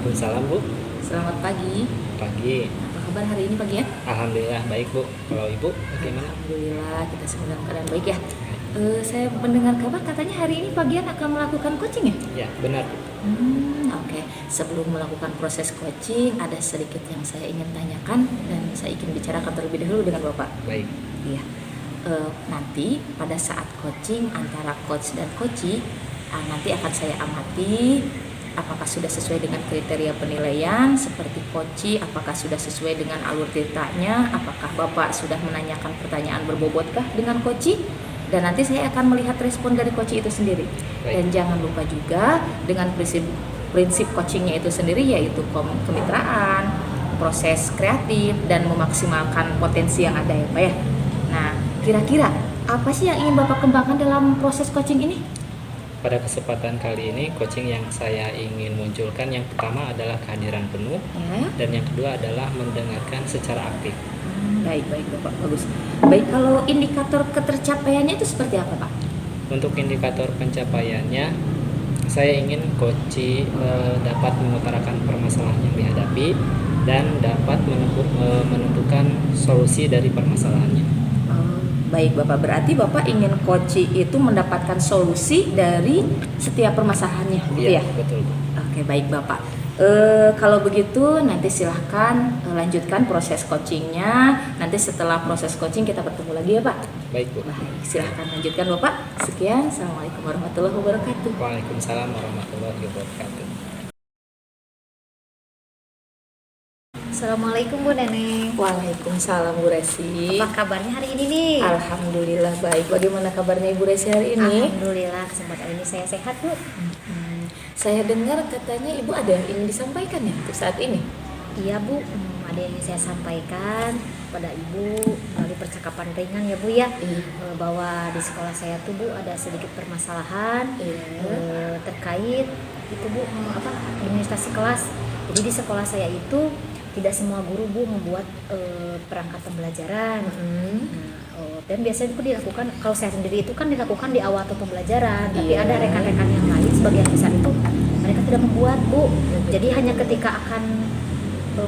Waalaikumsalam Bu. Selamat pagi. Pagi. Apa kabar hari ini pagi ya? Alhamdulillah baik Bu. Kalau Ibu bagaimana? Alhamdulillah kita semua dalam keadaan baik ya. Saya mendengar kabar katanya hari ini pagian akan melakukan coaching ya? Ya benar. Oke. Sebelum melakukan proses coaching ada sedikit yang saya ingin tanyakan dan saya ingin bicarakan terlebih dahulu dengan Bapak. Baik. Iya. Nanti pada saat coaching antara coach dan coachee nanti akan saya amati apakah sudah sesuai dengan kriteria penilaian seperti coachee, apakah sudah sesuai dengan alur ceritanya, apakah Bapak sudah menanyakan pertanyaan berbobotkah dengan coachee, dan nanti saya akan melihat respon dari coachee itu sendiri. Baik. Dan jangan lupa juga dengan prinsip coachingnya itu sendiri, yaitu kemitraan, proses kreatif, dan memaksimalkan potensi yang ada ya Pak ya. Nah, kira-kira apa sih yang ingin Bapak kembangkan dalam proses coaching ini? Pada kesempatan kali ini coaching yang saya ingin munculkan yang pertama adalah kehadiran penuh Ya. dan yang kedua adalah mendengarkan secara aktif. Baik Bapak, bagus. Baik, kalau indikator ketercapaiannya itu seperti apa Pak? Untuk indikator pencapaiannya, saya ingin coachee dapat mengutarakan permasalahan yang dihadapi dan dapat menentukan solusi dari permasalahannya. Baik Bapak, berarti Bapak ingin coachee itu mendapatkan solusi dari setiap permasalahannya, gitu ya? Betul Bu. Oke, baik Bapak. Kalau begitu nanti silahkan lanjutkan proses coachingnya. Nanti setelah proses coaching kita bertemu lagi ya Pak. Baik Bu. Baik, silahkan lanjutkan Bapak. Sekian, Assalamualaikum warahmatullahi wabarakatuh. Waalaikumsalam warahmatullahi wabarakatuh. Assalamualaikum Bu Neneng. Waalaikumsalam Bu Resi. Apa kabarnya hari ini nih? Alhamdulillah baik. Bagaimana kabarnya Ibu Resi hari ini? Alhamdulillah kesempatan ini saya sehat Bu. Saya dengar katanya Ibu ada yang ingin disampaikan ya untuk saat ini. Iya Bu, ada yang ingin saya sampaikan pada Ibu melalui percakapan ringan ya Bu ya. Bahwa di sekolah saya tuh Bu ada sedikit permasalahan terkait itu Bu administrasi kelas. Jadi di sekolah saya itu tidak semua guru Bu membuat perangkat pembelajaran. Dan biasanya itu dilakukan, kalau saya sendiri itu kan dilakukan di awal atau pembelajaran, tapi ada rekan-rekan yang lain sebagian besar itu mereka tidak membuat Bu. Jadi hanya ketika akan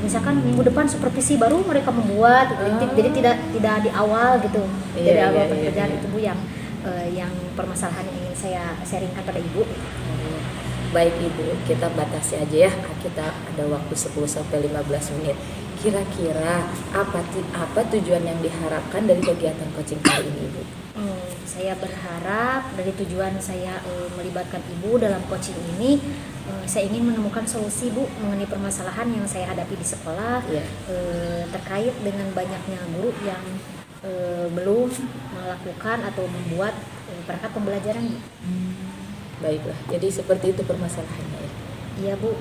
misalkan minggu depan supervisi baru mereka membuat. Jadi tidak di awal gitu. Dari awal pembelajaran itu Bu yang permasalahan yang ingin saya sharingkan pada Ibu. Baik Ibu, kita batasi aja ya. Kita ada waktu 10-15 menit. Kira-kira apa tujuan yang diharapkan dari kegiatan coaching kali ini Ibu? Saya berharap dari tujuan saya melibatkan Ibu dalam coaching ini, saya ingin menemukan solusi Bu mengenai permasalahan yang saya hadapi di sekolah. Terkait dengan banyaknya guru yang belum melakukan atau membuat perangkat pembelajaran Bu. Baiklah, jadi seperti itu permasalahannya ya? Iya Bu,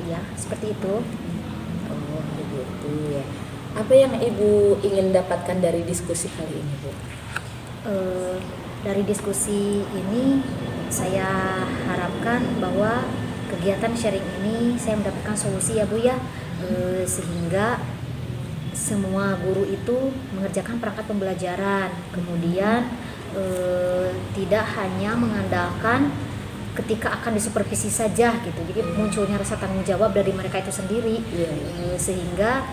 ya seperti itu. Oh begitu ya. Apa yang Ibu ingin dapatkan dari diskusi kali ini Bu? Dari diskusi ini saya harapkan bahwa kegiatan sharing ini saya mendapatkan solusi ya Bu ya, sehingga semua guru itu mengerjakan perangkat pembelajaran, kemudian tidak hanya mengandalkan ketika akan disupervisi saja gitu. Jadi munculnya rasa tanggung jawab dari mereka itu sendiri. Sehingga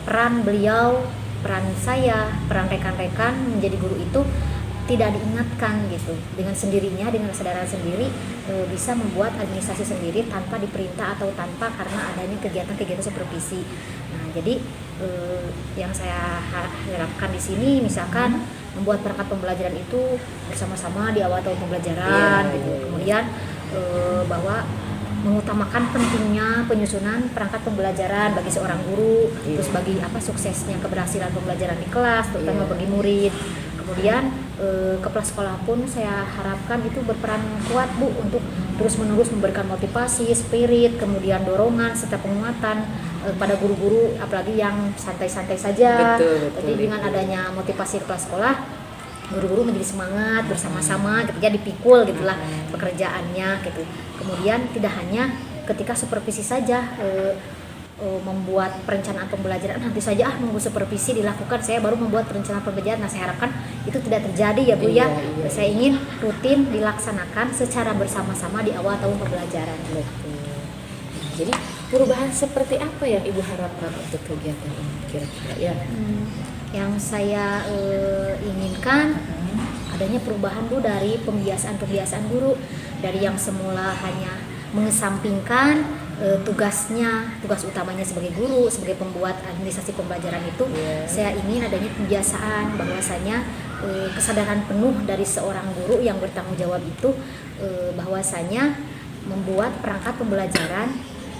peran beliau, peran saya, peran rekan-rekan menjadi guru itu tidak diingatkan gitu. Dengan sendirinya, dengan kesadaran sendiri bisa membuat administrasi sendiri tanpa diperintah atau tanpa karena adanya kegiatan-kegiatan supervisi. Nah, jadi yang saya harapkan di sini misalkan membuat perangkat pembelajaran itu bersama-sama di awal tahun pembelajaran gitu. Kemudian bahwa mengutamakan pentingnya penyusunan perangkat pembelajaran bagi seorang guru, terus bagi suksesnya keberhasilan pembelajaran di kelas, terutama bagi murid. Kemudian kepala sekolah pun saya harapkan itu berperan kuat Bu untuk terus-menerus memberikan motivasi, spirit, kemudian dorongan serta penguatan pada guru-guru apalagi yang santai-santai saja. Betul, Jadi dengan adanya motivasi kepala sekolah, guru-guru menjadi semangat bersama-sama gitu ya, dipikul gitulah pekerjaannya gitu. Kemudian tidak hanya ketika supervisi saja membuat perencanaan pembelajaran, nanti saja nunggu supervisi dilakukan, saya baru membuat perencanaan pembelajaran. Nah, saya harapkan itu tidak terjadi ya Bu ya. Saya ingin rutin dilaksanakan secara bersama-sama di awal tahun pembelajaran. Jadi perubahan seperti apa yang Ibu harapkan untuk kegiatan ini kira-kira ya? Yang saya inginkan adanya perubahan Bu dari pembiasaan guru, dari yang semula hanya mengesampingkan tugas utamanya sebagai guru, sebagai pembuat administrasi pembelajaran itu. Saya ingin adanya pembiasaan bahwasanya kesadaran penuh dari seorang guru yang bertanggung jawab itu bahwasanya membuat perangkat pembelajaran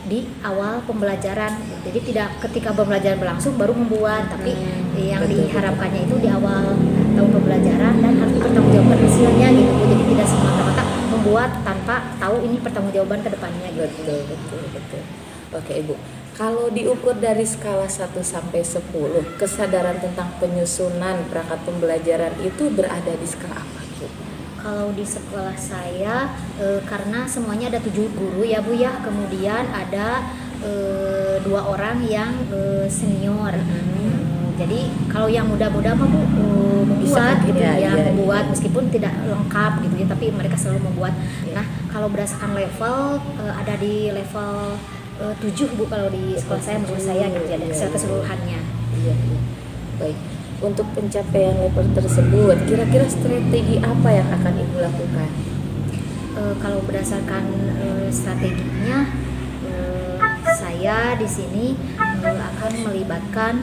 di awal pembelajaran. Jadi tidak ketika pembelajaran berlangsung baru membuat, tapi yang diharapkannya itu di awal tahun pembelajaran dan harus dipertanggungjawabkan hasilnya gitu. Jadi tidak semata-mata membuat tanpa tahu ini pertanggungjawaban ke depannya gitu. Betul. Oke Ibu, kalau diukur dari skala 1 sampai 10, kesadaran tentang penyusunan perangkat pembelajaran itu berada di skala apa Bu? Kalau di sekolah saya karena semuanya ada 7 guru ya Bu ya, kemudian ada 2 orang yang senior. Jadi kalau yang muda-muda mah Bu membuat gitu ya, membuat meskipun tidak lengkap gitu ya, tapi mereka selalu membuat. Nah, kalau berdasarkan level ada di level 7 Bu kalau di sekolah saya, menurut saya gitu ya, secara keseluruhannya. Iya. Baik. Untuk pencapaian level tersebut, kira-kira strategi apa yang akan Ibu lakukan? Kalau berdasarkan strateginya, saya di sini akan melibatkan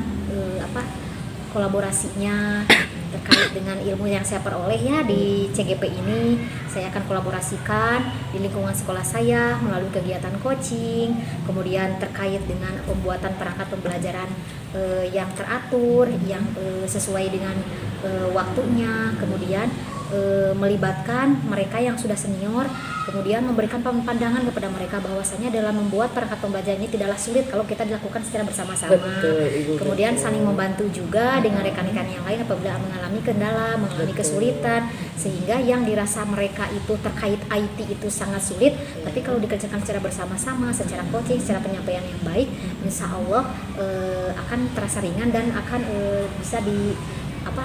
kolaborasinya terkait dengan ilmu yang saya peroleh ya di CGP ini. Saya akan kolaborasikan di lingkungan sekolah saya melalui kegiatan coaching, kemudian terkait dengan pembuatan perangkat pembelajaran yang teratur, yang sesuai dengan waktunya, kemudian melibatkan mereka yang sudah senior, kemudian memberikan pandangan kepada mereka bahwasanya dalam membuat perangkat pembelajaran ini tidaklah sulit kalau kita dilakukan secara bersama-sama. Kemudian saling membantu juga dengan rekan-rekan yang lain apabila mengalami kendala, mengalami kesulitan, sehingga yang dirasa mereka itu terkait IT itu sangat sulit, tapi kalau dikerjakan secara bersama-sama, secara coaching, secara penyampaian yang baik, insya Allah akan terasa ringan dan akan bisa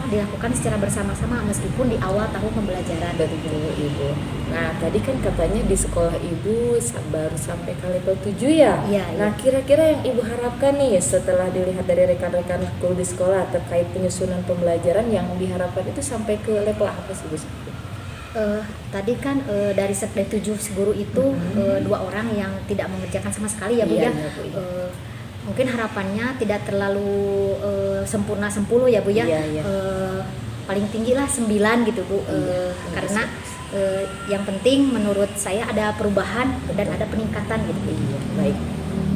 dilakukan secara bersama-sama meskipun di awal tahun pembelajaran. Betul Ibu. Nah tadi kan katanya di sekolah Ibu baru sampai ke level 7 ya? Iya. Nah kira-kira yang Ibu harapkan nih setelah dilihat dari rekan-rekan guru di sekolah terkait penyusunan pembelajaran yang diharapkan itu sampai ke level apa sih Bu? Tadi kan dari 7 guru itu 2 orang yang tidak mengerjakan sama sekali ya Bu ya. Mungkin harapannya tidak terlalu sempurna 10 ya Bu ya. Paling tinggi lah 9 gitu Bu. Karena yang penting menurut saya ada perubahan dan ada peningkatan gitu.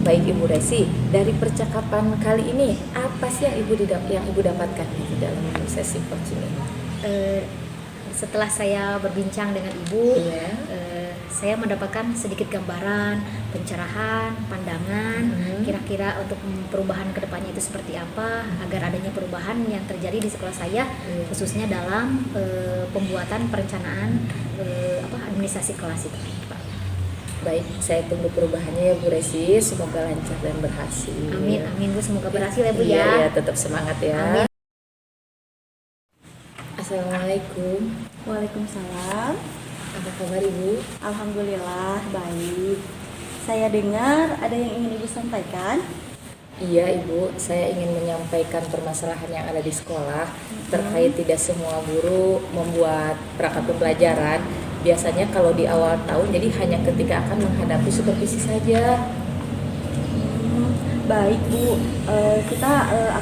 Baik Ibu Resi, dari percakapan kali ini apa sih yang Ibu dapatkan di dalam sesi coaching ini? Setelah saya berbincang dengan Ibu, saya mendapatkan sedikit gambaran, pencerahan, pandangan, kira-kira untuk perubahan kedepannya itu seperti apa, agar adanya perubahan yang terjadi di sekolah saya, khususnya dalam pembuatan perencanaan administrasi kelas itu, Pak. Baik, saya tunggu perubahannya ya Bu Resi, semoga lancar dan berhasil. Amin Bu, semoga berhasil ya Bu ya. Iya, tetap semangat ya. Amin. Assalamualaikum. Waalaikumsalam. Apa kabar Ibu? Alhamdulillah baik. Saya dengar ada yang ingin Ibu sampaikan. Iya Ibu, saya ingin menyampaikan permasalahan yang ada di sekolah terkait tidak semua guru membuat perangkat pembelajaran. Biasanya kalau di awal tahun jadi hanya ketika akan menghadapi supervisi saja. Baik Bu, kita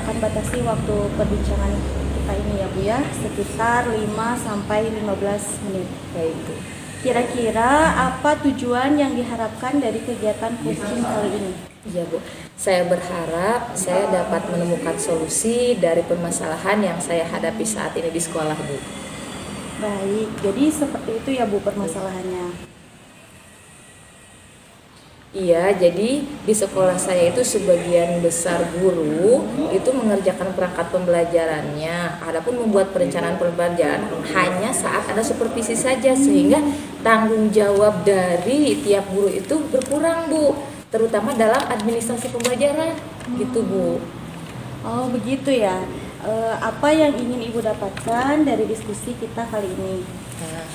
akan batasi waktu perbincangan kita ini ya Bu ya, sekitar 5 sampai 15 menit. Baik Bu. Kira-kira apa tujuan yang diharapkan dari kegiatan coaching kali ini? Iya Bu, saya berharap saya dapat menemukan solusi dari permasalahan yang saya hadapi saat ini di sekolah Bu. Baik, jadi seperti itu ya Bu permasalahannya. Iya, jadi di sekolah saya itu sebagian besar guru itu mengerjakan perangkat pembelajarannya. Adapun membuat perencanaan pembelajaran hanya saat ada supervisi saja, sehingga tanggung jawab dari tiap guru itu berkurang Bu, terutama dalam administrasi pembelajaran gitu Bu. Oh begitu ya. Apa yang ingin Ibu dapatkan dari diskusi kita kali ini? Nah,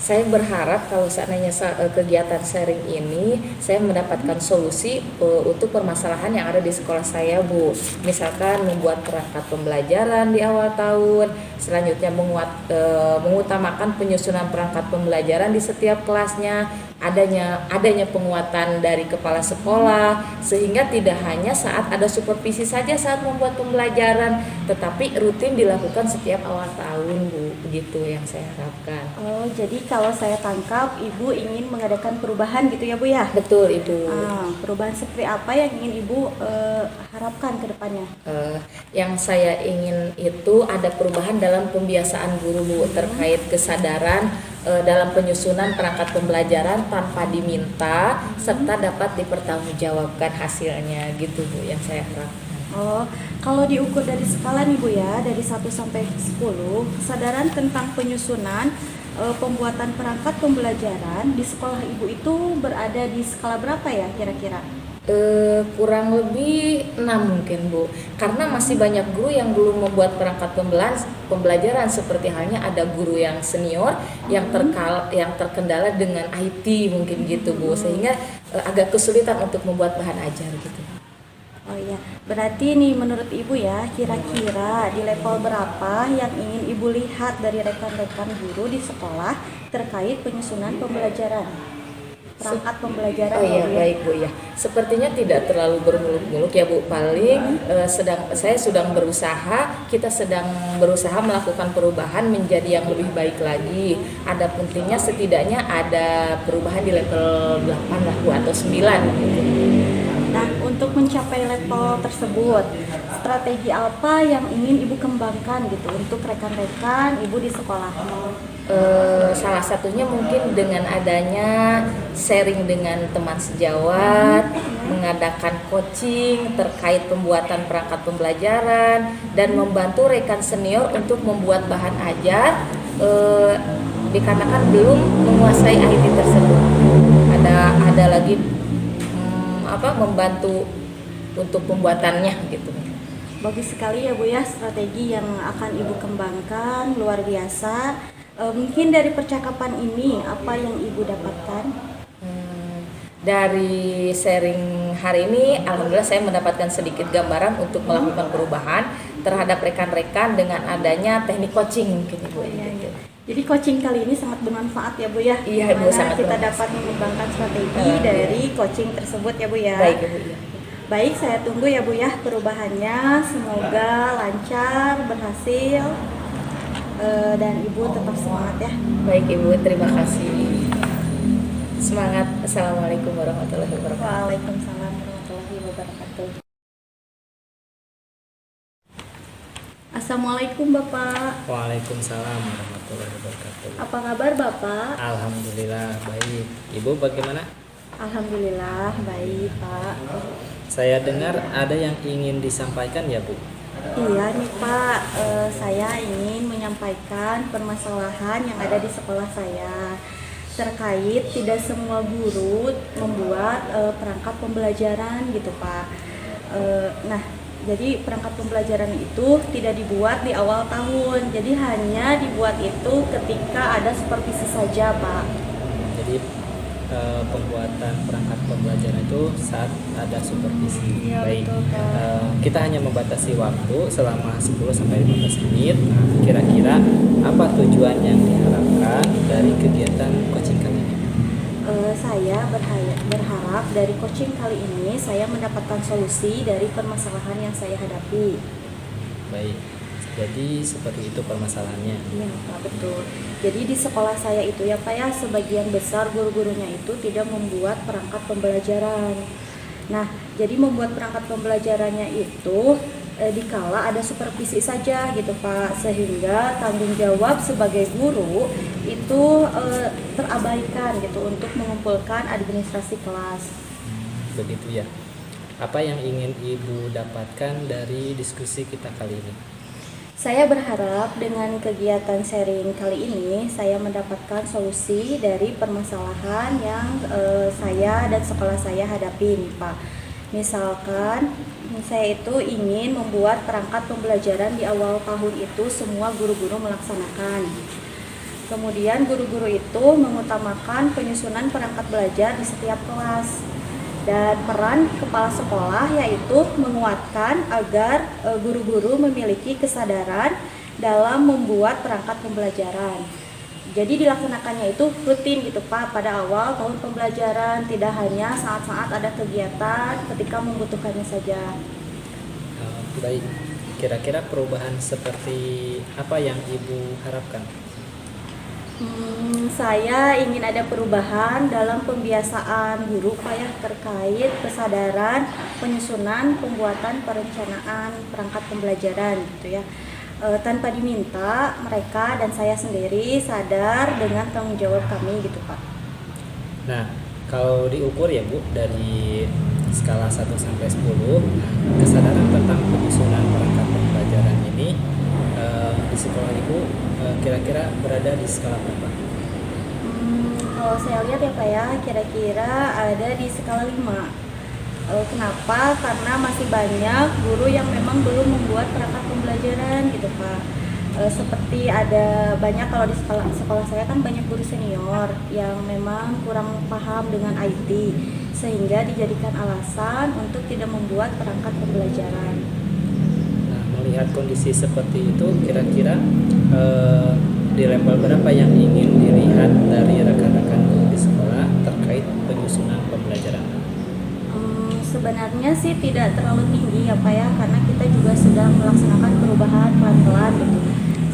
Saya berharap kalau seandainya kegiatan sharing ini saya mendapatkan solusi untuk permasalahan yang ada di sekolah saya, Bu. Misalkan membuat perangkat pembelajaran di awal tahun, selanjutnya mengutamakan penyusunan perangkat pembelajaran di setiap kelasnya, adanya penguatan dari kepala sekolah, sehingga tidak hanya saat ada supervisi saja saat membuat pembelajaran, tetapi rutin dilakukan setiap awal tahun, Bu. Begitu yang saya harapkan. Oh, jadi kalau saya tangkap Ibu ingin mengadakan perubahan gitu ya Bu ya? Betul, Ibu. Perubahan seperti apa yang ingin Ibu harapkan ke depannya? Yang saya ingin itu ada perubahan dalam pembiasaan guru, Bu, terkait kesadaran dalam penyusunan perangkat pembelajaran tanpa diminta serta dapat dipertanggungjawabkan hasilnya gitu, Bu, yang saya harapkan. Oh, kalau diukur dari skala nih Bu ya, dari 1 sampai 10, kesadaran tentang penyusunan pembuatan perangkat pembelajaran di sekolah Ibu itu berada di skala berapa ya kira-kira? Kurang lebih 6 mungkin, Bu, karena masih banyak guru yang belum membuat perangkat pembelajaran, seperti halnya ada guru yang senior yang terkendala dengan IT mungkin gitu, Bu, sehingga agak kesulitan untuk membuat bahan ajar gitu. Oh iya, berarti nih menurut Ibu ya, kira-kira di level berapa yang ingin Ibu lihat dari rekan-rekan guru di sekolah terkait penyusunan pembelajaran? Perangkat pembelajaran. Oh iya, baik, Bu ya. Sepertinya tidak terlalu bermuluk-muluk ya, Bu. Paling saya sedang berusaha, kita sedang berusaha melakukan perubahan menjadi yang lebih baik lagi. Ada pentingnya setidaknya ada perubahan di level 8 lah, Bu, atau 9 gitu. Nah, untuk mencapai level tersebut, strategi apa yang ingin Ibu kembangkan gitu untuk rekan-rekan Ibu di sekolah? Salah satunya mungkin dengan adanya sharing dengan teman sejawat, mengadakan coaching terkait pembuatan perangkat pembelajaran, dan membantu rekan senior untuk membuat bahan ajar dikarenakan belum menguasai IT tersebut. Ada lagi membantu untuk pembuatannya gitu. Bagus sekali ya Bu ya, strategi yang akan Ibu kembangkan luar biasa. Mungkin dari percakapan ini apa yang Ibu dapatkan? Dari sharing hari ini, alhamdulillah saya mendapatkan sedikit gambaran untuk melakukan perubahan terhadap rekan-rekan dengan adanya teknik coaching mungkin, Bu. Iya. Jadi coaching kali ini sangat bermanfaat ya Bu ya. Iya, Bu, sangat kita bermanfaat. dapat mengembangkan strategi dari coaching tersebut ya Bu ya. Baik, Bu. Ya. Baik, saya tunggu ya Bu ya perubahannya. Semoga lancar, berhasil, dan Ibu tetap semangat ya. Baik, Ibu, terima kasih. Semangat. Assalamualaikum warahmatullahi wabarakatuh. Waalaikumsalam warahmatullahi wabarakatuh. Assalamualaikum Bapak. Waalaikumsalam warahmatullahi wabarakatuh. Apa kabar Bapak? Alhamdulillah baik. Ibu bagaimana? Alhamdulillah baik Pak. Saya dengar ada yang ingin disampaikan ya, Bu? Iya nih Pak, saya ingin menyampaikan permasalahan yang ada di sekolah saya terkait tidak semua guru membuat perangkat pembelajaran gitu Pak. Nah, jadi perangkat pembelajaran itu tidak dibuat di awal tahun, jadi hanya dibuat itu ketika ada supervisi saja Pak. Jadi pembuatan perangkat pembelajaran itu saat ada supervisi. Iya, Baik. betul, Pak. Kita hanya membatasi waktu selama 10 sampai 15 menit. Nah, kira-kira apa tujuan yang diharapkan dari kegiatan coaching kali ini? Saya berharap dari coaching kali ini saya mendapatkan solusi dari permasalahan yang saya hadapi. Baik. Jadi seperti itu permasalahannya. Iya Pak, betul. Jadi di sekolah saya itu ya Pak ya, sebagian besar guru-gurunya itu tidak membuat perangkat pembelajaran. Nah, jadi membuat perangkat pembelajarannya itu dikala ada supervisi saja gitu Pak, sehingga tanggung jawab sebagai guru itu terabaikan gitu untuk mengumpulkan administrasi kelas. Begitu ya. Apa yang ingin Ibu dapatkan dari diskusi kita kali ini? Saya berharap dengan kegiatan sharing kali ini saya mendapatkan solusi dari permasalahan yang saya dan sekolah saya hadapi nih Pak. Misalkan saya itu ingin membuat perangkat pembelajaran di awal tahun itu semua guru-guru melaksanakan. Kemudian guru-guru itu mengutamakan penyusunan perangkat belajar di setiap kelas. Dan peran kepala sekolah yaitu menguatkan agar guru-guru memiliki kesadaran dalam membuat perangkat pembelajaran. Jadi dilaksanakannya itu rutin gitu Pak pada awal tahun pembelajaran, tidak hanya saat-saat ada kegiatan ketika membutuhkannya saja. Baik, kira-kira perubahan seperti apa yang Ibu harapkan? Saya ingin ada perubahan dalam pembiasaan guru Pak ya, terkait kesadaran penyusunan, pembuatan, perencanaan perangkat pembelajaran gitu ya. Tanpa diminta, mereka dan saya sendiri sadar dengan tanggung jawab kami gitu Pak. Nah, kalau diukur ya Bu, dari skala 1 sampai 10, kesadaran tentang penyusunan perangkat pembelajaran ini di sekolah Ibu kira-kira berada di skala berapa? Kalau saya lihat ya Pak ya, kira-kira ada di skala 5. Kenapa? Karena masih banyak guru yang memang belum membuat perangkat pembelajaran gitu Pak. Seperti ada banyak, kalau di sekolah saya kan banyak guru senior yang memang kurang paham dengan IT, sehingga dijadikan alasan untuk tidak membuat perangkat pembelajaran. Nah, melihat kondisi seperti itu, kira-kira di level berapa yang ingin dilihat dari rekan-rekan guru di sekolah terkait penyusunan pembelajaran? Sebenarnya sih tidak terlalu tinggi ya Pak ya, karena kita juga sedang melaksanakan perubahan pelan-pelan gitu.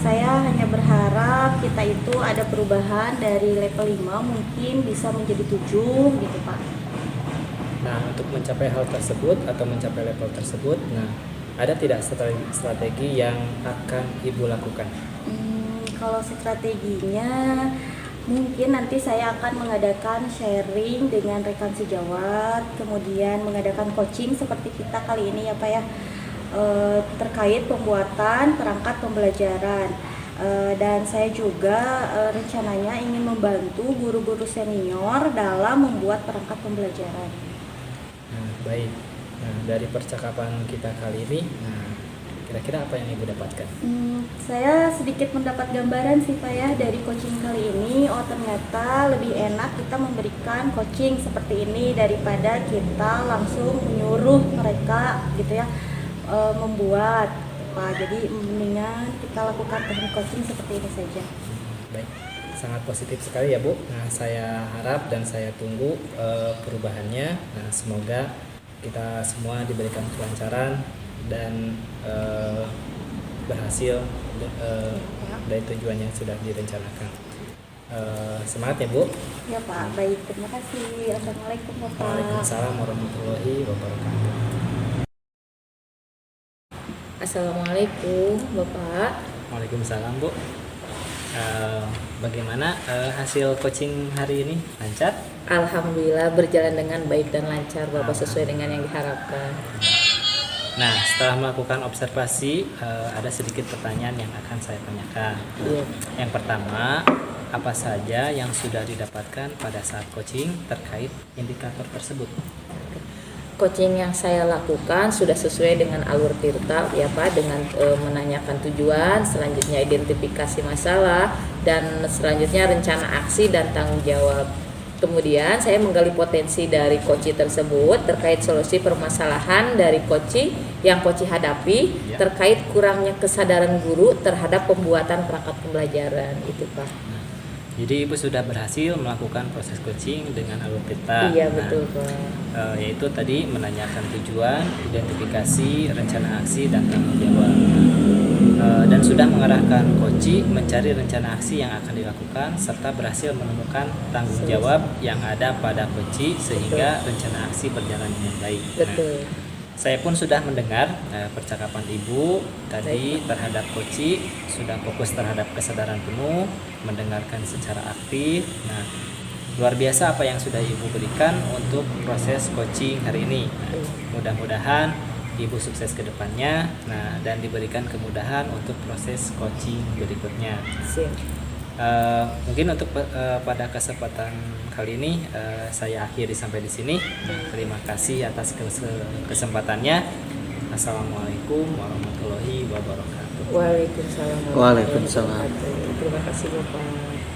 Saya hanya berharap kita itu ada perubahan dari level 5 mungkin bisa menjadi 7 gitu Pak. Nah, untuk mencapai hal tersebut atau mencapai level tersebut, nah ada tidak strategi yang akan Ibu lakukan? Kalau strateginya mungkin nanti saya akan mengadakan sharing dengan rekan sejawat, kemudian mengadakan coaching seperti kita kali ini ya Pak ya, terkait pembuatan perangkat pembelajaran. Dan saya juga rencananya ingin membantu guru-guru senior dalam membuat perangkat pembelajaran. Nah, baik. Nah, dari percakapan kita kali ini, nah, kira-kira apa yang Ibu dapatkan? Saya sedikit mendapat gambaran sih Pak ya dari coaching kali ini. Oh, ternyata lebih enak kita memberikan coaching seperti ini daripada kita langsung menyuruh mereka gitu ya membuat Pak. Jadi mendingan kita lakukan teknik coaching seperti ini saja. Baik, sangat positif sekali ya Bu. Nah, saya harap dan saya tunggu perubahannya. Nah, semoga kita semua diberikan kelancaran dan berhasil dari tujuan yang sudah direncanakan. Semangat ya Bu. Ya Pak, baik, terima kasih. Assalamualaikum Bapak. Waalaikumsalam warahmatullahi wabarakatuh. Assalamualaikum Bapak. Waalaikumsalam Bu. Bagaimana hasil coaching hari ini? Lancar? Alhamdulillah berjalan dengan baik dan lancar Bapak, sesuai dengan yang diharapkan. Nah, setelah melakukan observasi, ada sedikit pertanyaan yang akan saya tanyakan. Iya. Yang pertama, apa saja yang sudah didapatkan pada saat coaching terkait indikator tersebut? Coaching yang saya lakukan sudah sesuai dengan alur tirta ya Pak, dengan menanyakan tujuan, selanjutnya identifikasi masalah, dan selanjutnya rencana aksi dan tanggung jawab. Kemudian saya menggali potensi dari coaching tersebut terkait solusi permasalahan dari coaching yang coaching hadapi terkait kurangnya kesadaran guru terhadap pembuatan perangkat pembelajaran itu Pak. Jadi Ibu sudah berhasil melakukan proses coaching dengan alur tirta. Iya betul Pak. Yaitu tadi menanyakan tujuan, identifikasi, rencana aksi, dan tanggung jawab. Dan sudah mengarahkan coaching mencari rencana aksi yang akan dilakukan serta berhasil menemukan tanggung jawab yang ada pada coaching sehingga rencana aksi berjalan dengan baik. Betul. Saya pun sudah mendengar percakapan Ibu tadi terhadap coaching, sudah fokus terhadap kesadaran penuh, mendengarkan secara aktif. Nah, luar biasa apa yang sudah Ibu berikan untuk proses coaching hari ini. Nah, mudah-mudahan Ibu sukses ke depannya, nah, dan diberikan kemudahan untuk proses coaching berikutnya. Mungkin untuk pada kesempatan kali ini saya akhiri sampai di sini. Terima kasih atas kesempatannya. Assalamualaikum warahmatullahi wabarakatuh. Waalaikumsalam. Waalaikumsalam. Terima kasih Bapak.